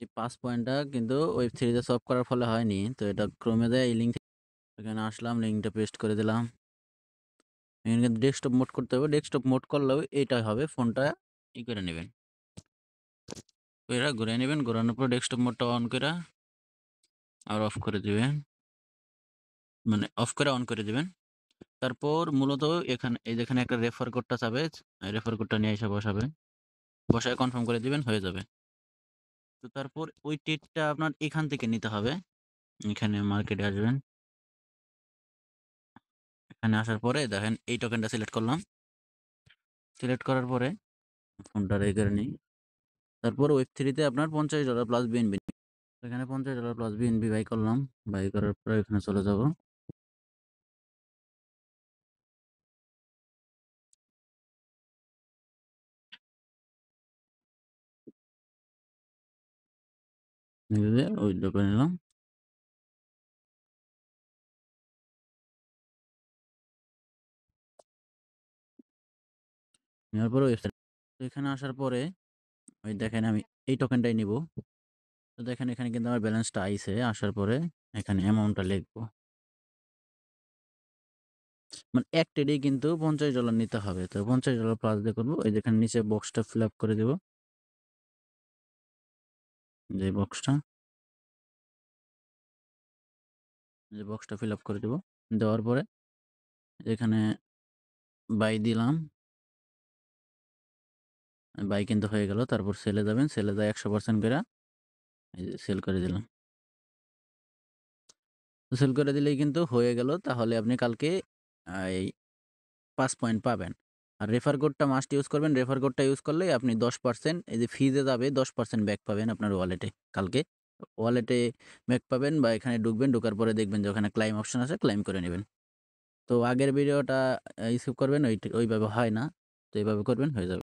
এই 5 পয়েন্টটা কিন্তু ওয়েব 3 তে সলভ করার ফলে হয়নি। তো এটা ক্রোমে যেয়ে এই লিঙ্ক এখানে আসলাম, লিঙ্কটা পেস্ট করে দিলাম। এখানে কিন্তু ডেস্কটপ মোড করতে হবে। ডেস্কটপ মোড করলেও এইটাই হবে। ফোনটা করে নেবেন। ঘুরাই নেবেন। ঘোরানোর পর ডেস্কটপ মোডটা অন কইরা আর অফ করে দিবেন। মানে অফ করে অন করে দিবেন। তারপর মূলত এখানে এই যেখানে একটা রেফার কোডটা চাবে, রেফার কোডটা নিয়ে এসে বসাবেন। বসায় কনফার্ম করে দিবেন, হয়ে যাবে। তো তারপর ওই টেটটা আপনার এখান থেকে নিতে হবে। এখানে মার্কেটে আসবেন। এখানে আসার পরে দেখেন এই টোকেনটা সিলেক্ট করলাম। সিলেক্ট করার পরে ফোনটা করে নিই। তারপর ওয়েব 3 তে আপনার $50 প্লাস বিএনবি। এখানে $50 প্লাস বিএনবি বাই করলাম। বাই করার পরে এখানে চলে যাব। উইথড্র করে নিলাম। নেওয়ার পরে ওয়েবসাইট এখানে আসার পরে ওই দেখেন আমি এই টোকেনটাই নিব। তো দেখেন এখানে কিন্তু আমার ব্যালেন্সটা আইছে। আসার পরে এখানে অ্যামাউন্টটা লিখবো। মানে এক ট্রেডেই কিন্তু $50 নিতে হবে। তো $50 প্লাস দিয়ে করবো। এই যেখানে নিচে বক্সটা ফিল আপ করে দেব। যে বক্সটা ফিল আপ করে দেব। দেওয়ার পরে এখানে বাই দিলাম। বাই কিন্তু হয়ে গেল। তারপর সেলে যাবেন। সেলে যায় 100% করে এই যে সেল করে দিলাম। সেল করে দিলেই কিন্তু হয়ে গেল। তাহলে আপনি কালকে এই 5 পয়েন্ট পাবেন। আর রেফার কোডটা মাস্ট ইউজ করবেন। রেফার কোডটা ইউজ করলেই আপনি 10% এই যে ফিজে যাবে 10% ব্যাক পাবেন আপনার ওয়ালেটে। কালকে ওয়ালেটে ব্যাক পাবেন বা এখানে ঢুকবেন। ঢোকার পরে দেখবেন যে ওখানে ক্লাইম অপশন আছে, ক্লাইম করে নেবেন। তো আগের ভিডিওটা স্কিপ করবেন, ওইভাবে হয় না। তো এইভাবে করবেন, হয়ে যাবে।